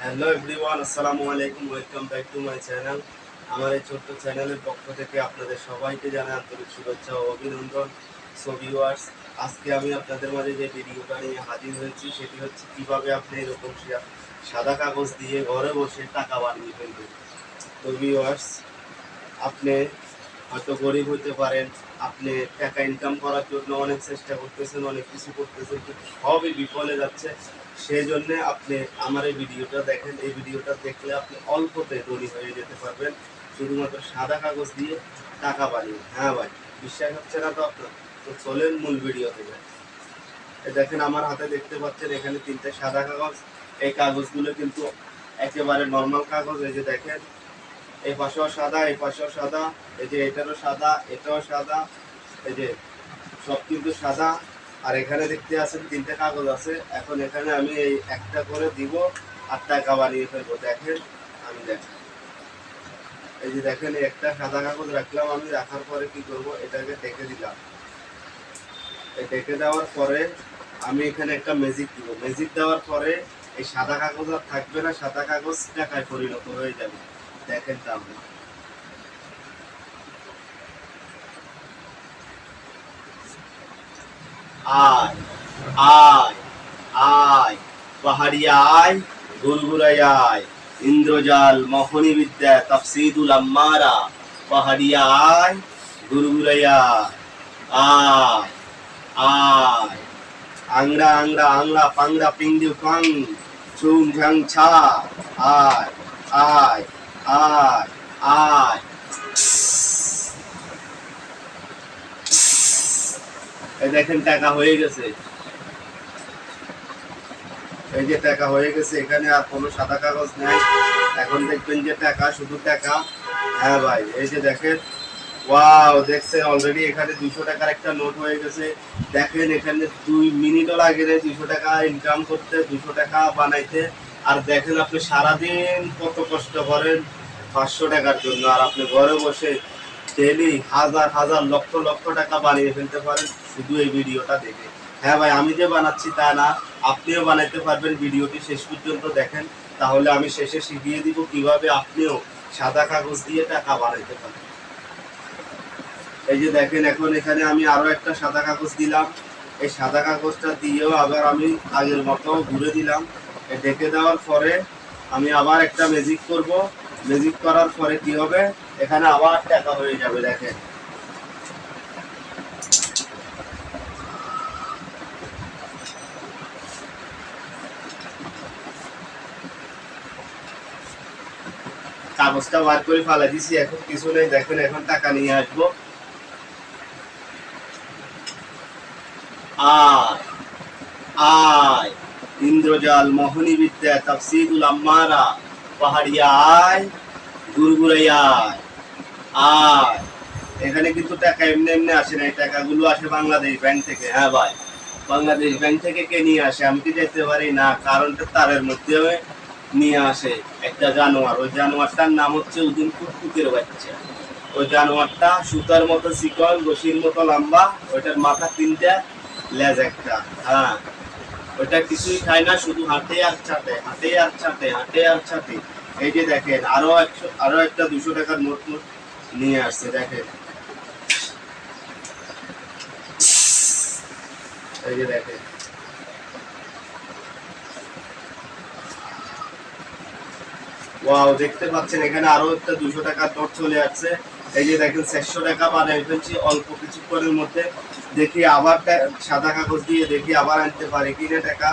Hello everyone, আসসালামু আলাইকুম। Welcome back to my channel. আমার এই ছোট্ট চ্যানেলের পক্ষ থেকে আপনাদের সবাইকে জানাই আন্তরিক শুভেচ্ছা ও অভিনন্দন। সো ভিউয়ার্স, আজকে আমি আপনাদের মাঝে যে ভিডিওটা নিয়ে হাজির হয়েছি সেটি হচ্ছে কিভাবে আপনি এরকম সাদা কাগজ দিয়ে ঘরে বসে টাকা বানিয়ে ফেলবেন। তো ভিউয়ার্স, আপনি হয়তো গরিব হতে পারেন, আপনি টাকা ইনকাম করার জন্য অনেক চেষ্টা করতেছেন, অনেক কিছু করতেছেন, কিন্তু সবই বিফলে যাচ্ছে। সেই জন্য আপনি আমার এই ভিডিওটা দেখেন। এই ভিডিওটা দেখলে আপনি অল্পতে ধনী হয়ে যেতে পারবেন, শুধুমাত্র সাদা কাগজ দিয়ে টাকা বানিয়ে। হ্যাঁ ভাই, বিশ্বাস হচ্ছে না তো আপনার? তো চলেন মূল ভিডিও থেকে। দেখেন আমার হাতে দেখতে পাচ্ছেন এখানে তিনটে সাদা কাগজ। এই কাগজগুলো কিন্তু একেবারে নর্মাল কাগজ। এই যে দেখেন, এই পাশেও সাদা, এই পাশেও সাদা, এই যে এটারও সাদা, এটাও সাদা, এই যে সব কিন্তু সাদা। আর এখানে দেখতে আছেন তিনটে কাগজ আছে। এখন এখানে আমি এই একটা করে দিব আর টাকা বানিয়ে ফেলবো। দেখেন, আমি দেখেন, এই যে দেখেন একটা সাদা কাগজ রাখলাম। আমি রাখার পরে কি করব, এটাকে ঢেকে দিলাম। এই ঢেকে দেওয়ার পরে আমি এখানে একটা ম্যাজিক দিব। ম্যাজিক দেওয়ার পরে এই সাদা কাগজ আর থাকবে না, সাদা কাগজ টাকায় পরিণত হয়ে যাবে। দেখেন তাহলে। আয় আয় আয় পাহাড়িয়া আয়, গুরগুরাই আয়, ইন্দ্রজাল মোহনী বিদ্যা তাফসিদুল আম্মারা। পাহাড়িয়া আয়, গুরগুরাই আয়, আয় আয়, আংরা আংরা আংলা পাংরা পিংডিউ পাং, ছুং ঝাং ছা, আয় আয় আয় আয়। এই দেখেন টাকা হয়ে গেছে। এই যে টাকা হয়ে গেছে, এখানে আর কোনো সাদা কাগজ নেই। এখন দেখবেন যে টাকা, শুধু টাকা। হ্যাঁ ভাই, এই যে দেখেন, ওয়াও, দেখছেন অলরেডি এখানে 200 টাকার একটা নোট হয়ে গেছে। দেখেন এখানে 2 মিনিটও লাগে না 200 টাকা ইনকাম করতে, 200 টাকা বানাইতে। আর দেখেন আপনি সারাদিন কত কষ্ট করেন 500 টাকার জন্য, আর আপনি ঘরে বসে ডেলি হাজার হাজার লক্ষ লক্ষ টাকা বানিয়ে ফেলতে পারেন শুধু এই ভিডিওটা দেখে। হ্যাঁ ভাই, আমি যে বানাচ্ছি তা না, আপনিও বানাইতে পারবেন। ভিডিওটি শেষ পর্যন্ত দেখেন, তাহলে আমি শেষে শিখিয়ে দিব কিভাবে আপনিও সাদা কাগজ দিয়ে টাকা বানাইতে পারেন। এই যে দেখেন, এখন এখানে আমি আরো একটা সাদা কাগজ দিলাম। এই সাদা কাগজটা দিয়েও আবার আমি আগের মতো ঘুরে দিলাম। ঢেকে দেওয়ার পরে আমি আবার একটা ম্যাজিক করব। ম্যাজিক করার পরে কি হবে, এখানে আবার টাকা হয়ে যাবে। দেখেন, কাগজটা বার করে ফেলা দিছি, এখন কিছু নেই। দেখেন এখন টাকা নিয়ে আসবো। আয় আয়, ইন্দ্রজাল মোহনী বিদ্যা তাফসিদুল আম্মারা। পাহাড়িয়া আয়, গুরগুরাই আয়, আয়। এখানে কিন্তু টাকা এমনি এমনি আসে না, এই টাকাগুলো আসে বাংলাদেশ ব্যাংক থেকে। হ্যাঁ ভাই, বাংলাদেশ ব্যাংক থেকে কে নিয়ে আসে? আমি কি যেতে পারি না? কারণটা তারের মধ্যে নিয়ে আসে একটা জানোয়ার। ওই জানোয়ারটার নাম হচ্ছে উদিন কুকুরের বাচ্চা। ওই জানোয়ারটা সুতার মতো চিকন, রশির মতো লম্বা, ওইটার মাথা তিনটা, লেজ একটা। হ্যাঁ, ওইটা কিছুই খায় না, শুধু হাঁটে আর ছাটে, হাঁটে আর ছাটে, হাঁটে আর ছাটে। এই যে দেখেন, আরো একটা 200 টাকার নোট নিয়ে আসছে। দেখেন, এই যে দেখেন, ওয়াও, দেখতে পাচ্ছেন এখানে আরো একটা 200 টাকার নোট চলে আসছে। এই যে দেখেন, 400 টাকা বানিয়ে ফেলছি অল্প কিছুক্ষণের মধ্যে। দেখি আবার সাদা কাগজ দিয়ে দেখি আবার আনতে পারি কিনা টাকা।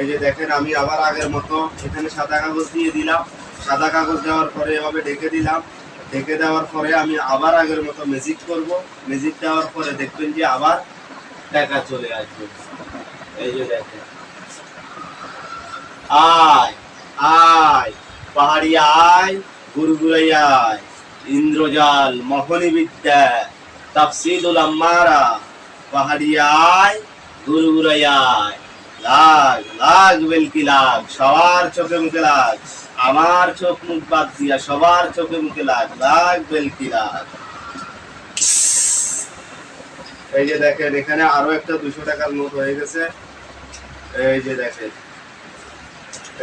এই যে দেখেন, আমি আবার আগের মতো এখানে সাদা কাগজ দিয়ে দিলাম। সাদা কাগজ দেওয়ার পরে এভাবে ঢেকে দিলাম। ঢেকে দেওয়ার পরে আমি আবার আগের মতো ম্যাজিক করব। ম্যাজিক দেওয়ার পরে দেখবেন যে আবার টাকা চলে আসবে। এই যে দেখেন, আয় আয় পাহাড়িয়া আয়, গুরগুরাই আয়, ইন্দ্রজাল মোহনী বিদ্যা তাফসিদুল আম্মারা। পাহাড়িয়া আয়, গুরগুরাই আয়, লাগ লাগ বেলকি লাগ, সবার চোখে মুখে লাগ। আমার চোখ মুখ বাদ দিয়া সবার চোখে মুখে লাগ, লাগ বেলকি লাগ। এই যে দেখেন, এখানে আরো একটা 200 টাকার নোট হয়ে গেছে। এই যে দেখেন,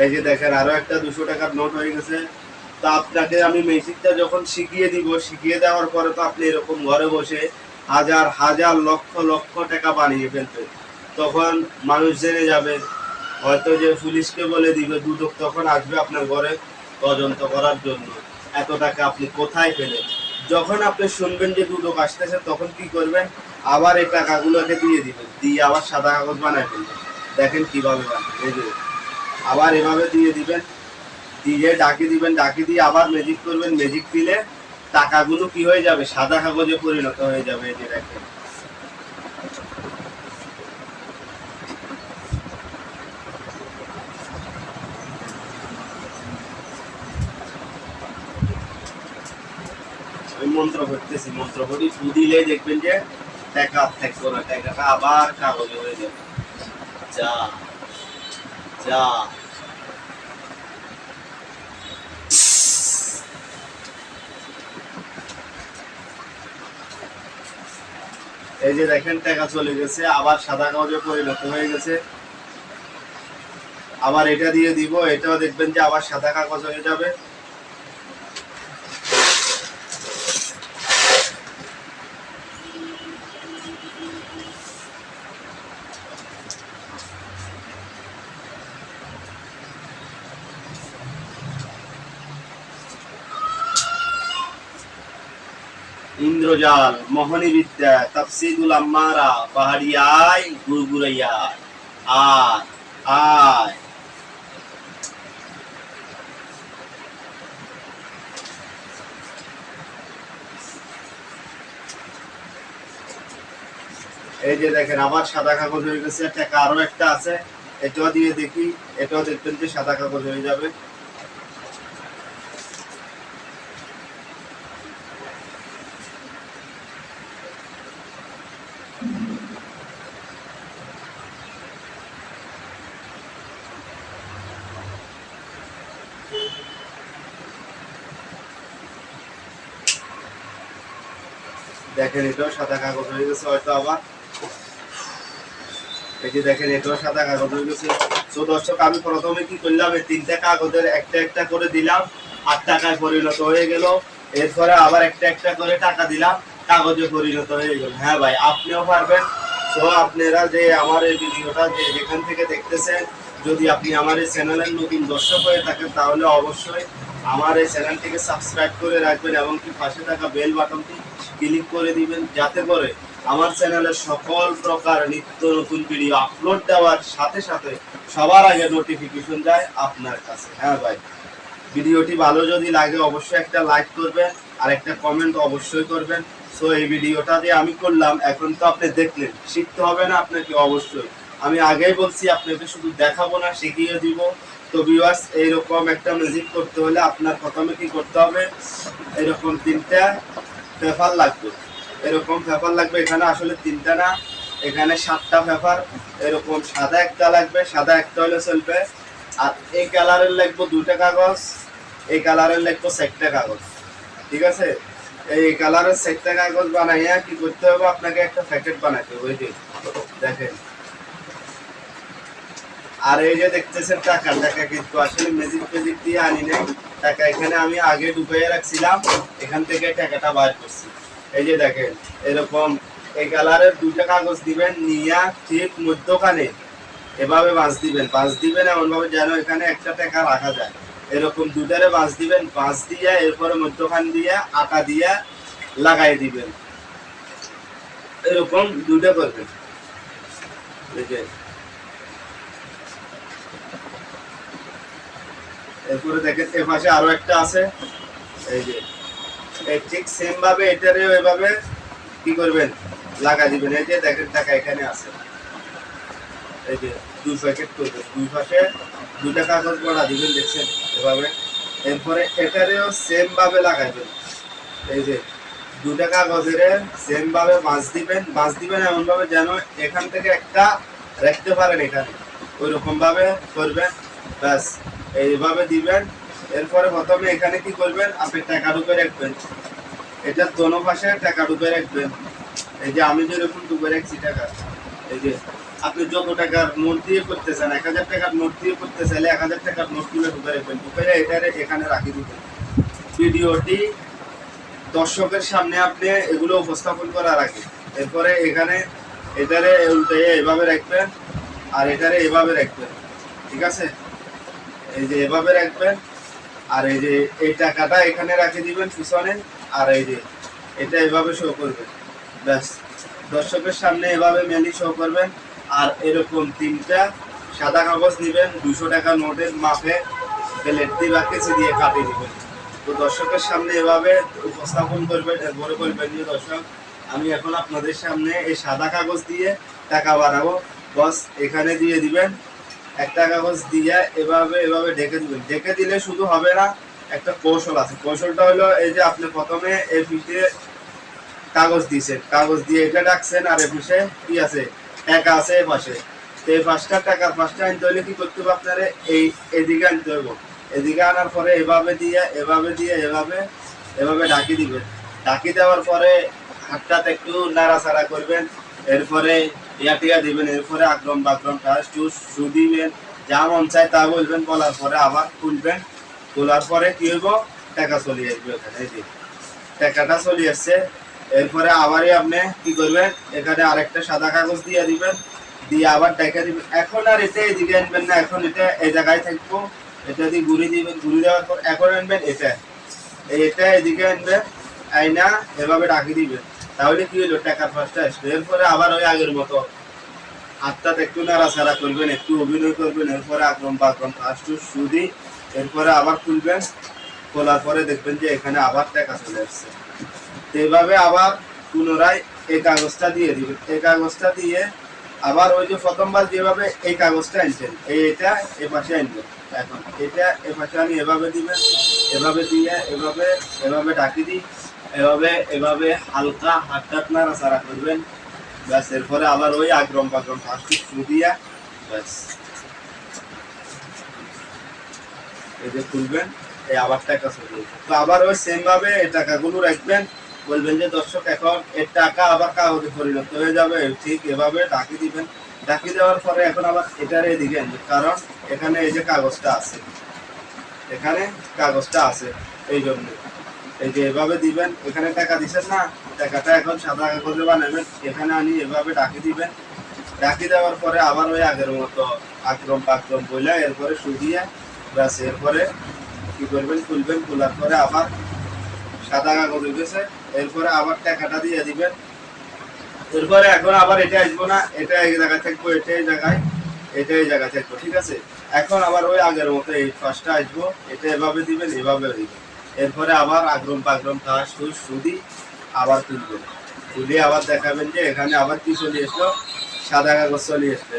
এই যে দেখেন আরো একটা 200 টাকার নোট হয়ে গেছে। তো আপনাকে আমি ম্যাজিকটা যখন শিখিয়ে দিব, শিখিয়ে দেওয়ার পরে তো আপনি এরকম ঘরে বসে হাজার হাজার লক্ষ লক্ষ টাকা বানিয়ে ফেলবেন। তখন মানুষ জেনে যাবে, হয়তো যে পুলিশকে বলে দিবে, দুদক তখন আসবে আপনার ঘরে তদন্ত করার জন্য এত টাকা আপনি কোথায় পেলেন। যখন আপনি শুনবেন যে দুদক আসতেছে, তখন কি করবেন, আবার এই টাকাগুলোকে দিয়ে দিবেন, দিয়ে আবার সাদা কাগজ বানায় ফেলবেন। দেখেন কিভাবে বানাবেন, এই যে আবার এভাবে দিয়ে দিবেন, দিয়ে ডাকি দিবেন, ডাকি দিয়ে আবার ম্যাজিক করবেন, ম্যাজিক দিলে টাকাগুলো কি হয়ে যাবে, সাদা কাগজে পরিণত হয়ে যাবে। এই যে দেখেন, আমি মন্ত্র করতেছি, মন্ত্র করি, ফু দিলে দেখবেন যে টাকা থাকবো না, টাকাটা আবার কাগজে হয়ে যাবে। যা যা এই যে দেখেন টাকা চলে গেছে, আবার সাদা কাগজে পরিণত হয়ে গেছে। আবার এটা দিয়ে দিব, এটাও দেখবেন যে আবার সাদা কাগজ হয়ে যাবে। ইন্দ্রজাল, মোহনী বিদ্যা, তাফসিদুল আম্মারা, পাহাড়িয়ায় গুড়গুড়াইয়া, আয় আয়। এই যে দেখেন আবার সাদা কাগজ হয়ে গেছে, টাকা আরো একটা আছে, এটাও দিয়ে দেখি, এটাও দেখবেন যে সাদা কাগজ হয়ে যাবে। দেখেন এটাও সাদা কাগজ হয়ে গেছে হয়তো আবার। এই যে দেখেন এটাও সাদা কাগজ হয়ে গেছে। তো দর্শক, আমি প্রথমে কি করলাম, এই 3টা কাগজের একটা একটা করে দিলাম, 8 টাকায় পরিণত হয়ে গেল। এরপরে আবার একটা একটা করে টাকা দিলাম, কাগজে পরিণত হয়ে গেল। হ্যাঁ ভাই, আপনিও পারবেন। তো আপনারা যে আমার এই ভিডিওটা যে যেখান থেকে দেখতেছেন, যদি আপনি আমার এই চ্যানেলের নতুন দর্শক হয়ে থাকেন, তাহলে অবশ্যই আমার এই চ্যানেলটিকে সাবস্ক্রাইব করে রাখবেন এবং কি পাশে থাকা বেল বাটনটি ক্লিক করে দিবেন, যাতে করে আমার চ্যানেলের সকল প্রকার নিত্য নতুন ভিডিও আপলোড দেওয়ার সাথে সাথে সবার আগে নোটিফিকেশন যায় আপনার কাছে। হ্যাঁ ভাই, ভিডিওটি ভালো যদি লাগে অবশ্যই একটা লাইক করবেন আর একটা কমেন্ট অবশ্যই করবেন। সো এই ভিডিওটা যে আমি করলাম, এখন তো আপনি দেখলেন, শিখতে হবে না আপনাকে অবশ্যই। আমি আগেই বলছি, আপনাকে শুধু দেখাবো না, শিখিয়ে দিব। তো ভিউয়ার্স, এইরকম একটা ম্যাজিক করতে হলে আপনার প্রথমে কি করতে হবে, এরকম 3টা পেপার লাগবে। এরকম পেপার লাগবে, এখানে আসলে 3টা না, এখানে 7টা পেপার। এরকম সাদা একটা লাগবে, সাদা একটা হলে চলবে। আর এই কালারের লাগবে 2টা কাগজ, এই কালারের লাগবে 4টা কাগজ। ঠিক আছে, এই কালারের 4টা কাগজ বানাইয়া কি করতে হবে, আপনাকে একটা প্যাকেট বানাতে হবে। ওই যে দেখেন, আর এই যে দেখতেছেন টাকা, টাকা কিন্তু আসলে ম্যাজিক ফেজিক দিয়ে আনি নাই। টাকা এখানে আমি আগে ঢুকাইয়া রাখছিলাম, এখান থেকে টাকাটা বার করছি। এই যে দেখেন, এরকম এই কালারের 2টা কাগজ দিবেন, নিয়া ঠিক মধ্যখানে এভাবে বাঁশ দিবেন, বাঁশ দিবেন এমন ভাবে যেন এখানে একটা টাকা রাখা যায়। এরকম 2টারে বাঁশ দিবেন, বাঁশ দিয়ে এরপরে মধ্যখান দিয়ে আটা দিয়ে লাগাই দিবেন। এরকম 2টা করবেন। এই যে এরপরে দেখেন এ পাশে আরো একটা আছে। এই যে ঠিক সেম ভাবে এটারেও এভাবে কি করবেন, লাগা দিবেন। এই যে দেখেন টাকা এখানে আছে, এই যে 2 প্যাকেট করবেন, 2 পাশে 2টা কাগজ বড়া দিবেন, দেখছেন এভাবে। এরপরে এটারেও সেম ভাবে লাগাইবেন। এই যে 2টা কাগজের সেম ভাবে বাঁশ দিবেন, বাঁশ দিবেন এমন ভাবে যেন এখান থেকে একটা রাখতে পারেন এখানে, ওই রকম ভাবে করবেন। ব্যাস এইভাবে দিবেন। এরপরে প্রথমে এখানে কি করবেন, আপনি টাকা ঢুকে রাখবেন, এটার দোনো পাশে টাকা ঢুকে রাখবেন। এই যে আমি যেরকম ঢুকে রাখছি টাকা, এই যে আপনি যত টাকার নোট দিয়ে করতেছেন, 1000 টাকার নোট দিয়ে করতে চাইলে 1000 টাকার নোট তুলে ঢুকে রাখবেন, ঢুকে এটারে এখানে রাখি দিবেন। ভিডিওটি দর্শকের সামনে আপনি এগুলো উপস্থাপন করার আগে এরপরে এখানে এটারে উল্টে এভাবে রাখবেন আর এটারে এভাবে রাখবেন, ঠিক আছে? এই যে এভাবে রাখবেন আর এই যে এই টাকাটা এখানে রাখে দিবেন পিছনে, আর এই যে এটা এভাবে শো করবেন। ব্যাস, দর্শকের সামনে এভাবে মেনলি শো করবেন। আর এরকম 3টা সাদা কাগজ নেবেন, 200 টাকা নোটের মাপে প্লেট দিয়ে বা কেচি দিয়ে কাটিয়ে দিবেন। তো দর্শকের সামনে এভাবে উপস্থাপন করবেন, এরপরে বলবেন যে দর্শক আমি এখন আপনাদের সামনে এই সাদা কাগজ দিয়ে টাকা বাড়াবো, বস এখানে দিয়ে দিবেন। একটা কাগজ দিয়ে এভাবে এভাবে ঢেকে দিবেন। ঢেকে দিলে শুধু হবে না, একটা কৌশল আছে। কৌশলটা হলো এই যে আপনি প্রথমে এই পিঠে কাগজ দিয়েছেন, কাগজ দিয়ে এটা ডাকছেন, আর এই পিঠে কি আছে, টাকা আছে এই পাশে। তো এই 5টা টাকার 5টা আনতে হলে কি করতে হবে আপনারা, এই এদিকে আনতে হবে। এদিকে আনার পরে এভাবে দিয়ে এভাবে দিয়ে এভাবে এভাবে ঢাকি দিবেন। ঢাকি দেওয়ার পরে হাতটা একটু নাড়াচাড়া করবেন, এরপরে টিয়া দিবেন, এরপরে আগ্রম বাগ্রম শু দিবেন, যা মন চায় তা বলবেন। বলার পরে আবার খুলবেন, খোলার পরে কি হইব, টাকা চলে আসবে ওখানে। এই যে টাকাটা চলে আসছে। এরপরে আবারই আপনি কি করবেন, এখানে আরেকটা সাদা কাগজ দিয়ে দিবেন, দিয়ে আবার টাকা দিবেন। এখন আর এটা এদিকে আনবেন না, এখন এটা এই জায়গায় থাকবো। এটা দিয়ে ঘুরে দিবেন, ঘুরে দেওয়ার পর এখন আনবেন এটা এদিকে আনবেন, আইনা এভাবে ডাকি দিবেন। তাহলে কি হলো, টাকার 5টা আসবে। এরপরে আবার ওই আগের মতো হাতটা একটু নাড়াচাড়া করবেন, একটু অভিনয় করবেন, এরপরে আগ্রম বাগ্রম সুদি, এরপরে আবার খুলবেন। খোলার পরে দেখবেন যে এখানে আবার টাকা চলে আসছে। এইভাবে আবার পুনরায় এই কাগজটা দিয়ে দিবেন। এই কাগজটা দিয়ে আবার ওই যে প্রথমবার যেভাবে এই কাগজটা আনছেন এটা এ পাশে আনবেন। এখন এটা এ পাশে আনি এভাবে দিবেন, এভাবে দিয়ে এভাবে এভাবে ঢাকি দিই, এভাবে এভাবে হালকা হাতটা নাড়াচাড়া করবেন। ব্যাস, এরপরে আবার ওই আগ্রম বাগ্রম শু দিয়া ব্যাস এই যে খুলবেন, এই আবার টাকা চলে। তো আবার ওই সেম ভাবে এই টাকাগুলো রাখবেন, বলবেন যে দর্শক এখন এর টাকা আবার কাগজে পরিণত হয়ে যাবে। ঠিক এভাবে ঢাকি দিবেন। ঢাকি দেওয়ার পরে এখন আবার এটার এদিকে আনবেন, কারণ এখানে এই যে কাগজটা আছে, এখানে কাগজটা আছে, এই জন্য এই যে এভাবে দিবেন। এখানে টাকা দিচ্ছেন না, টাকাটা এখন সাদা কাগজে বানাবেন, এখানে আনি এভাবে ঢাকি দিবেন। ঢাকি দেওয়ার পরে আবার ওই আগের মতো আক্রম পাক্রম বইলা এরপরে শুধিয়ে ব্যাস, এরপরে কি করবেন, খুলবেন। খোলার পরে আবার সাদা কাগজ উঠেছে, এরপরে আবার টাকাটা দিয়ে দিবেন। এরপরে এখন আবার এটা আসবো না, এটা এই জায়গায় থাকবো, এটা এই জায়গায়, এটা এই জায়গায় থাকবো, ঠিক আছে? এখন আবার ওই আগের মতো এই 5টা আসবো, এটা এভাবে দিবেন, এভাবে দিবেন। এরপরে আবার আগ্রম পাগ্রম সুদি আবার তুলবেন। তুলে আবার দেখাবেন যে এখানে আবার কি চলে আসলো, সাদা কাগজ চলে আসলো।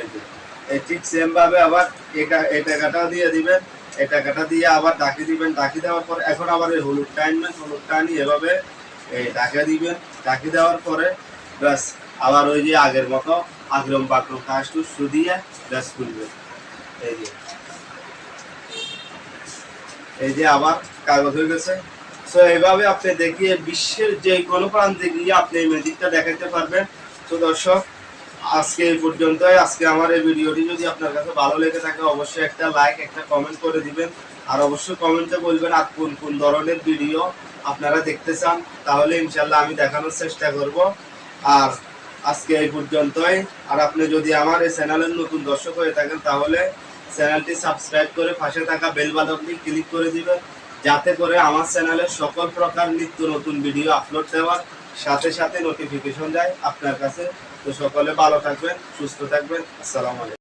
এই ঠিক সেম ভাবে আবার এই টাকাটাও দিয়ে দিবেন। এই টাকাটা দিয়ে আবার ঢাকি দিবেন। ঢাকি দেওয়ার পর এখন আবার এই হলুদটা আনবেন, হলুদটা আনি এভাবে এই ঢাকা দিবেন। ঢাকি দেওয়ার পরে ব্যাস আবার ওই যে আগের মতো আগ্রম বাগ্রম দিয়ে ব্যাস খুলবেন। এই যে আবার কাগজ হয়ে গেছে। সো এইভাবে আপনি দেখিয়ে বিশ্বের যে কোনো প্রান্তে গিয়ে আপনি এই ম্যাজিকটা দেখাতে পারবেন। তো দর্শক, আজকে এই পর্যন্তই। আজকে আমার এই ভিডিওটি যদি আপনার কাছে ভালো লেগে থাকে অবশ্যই একটা লাইক, একটা কমেন্ট করে দিবেন। আর অবশ্যই কমেন্টে বলবেন আর কোন কোন ধরনের ভিডিও আপনারা দেখতে চান, তাহলে ইনশাল্লাহ আমি দেখানোর চেষ্টা করব। আর আজকে এই পর্যন্তই। আর আপনি যদি আমার এই চ্যানেলের নতুন দর্শক হয়ে থাকেন তাহলে চ্যানেলটি সাবস্ক্রাইব করে পাশে থাকা বেল বাটনটি ক্লিক করে দিবেন, যাতে করে আমার চ্যানেলে সকল প্রকার নিত্য নতুন ভিডিও আপলোড দেওয়ার সাথে সাথে নোটিফিকেশন যায় আপনার কাছে। তো সকলে ভালো থাকবেন, সুস্থ থাকবেন। আসসালামু আলাইকুম।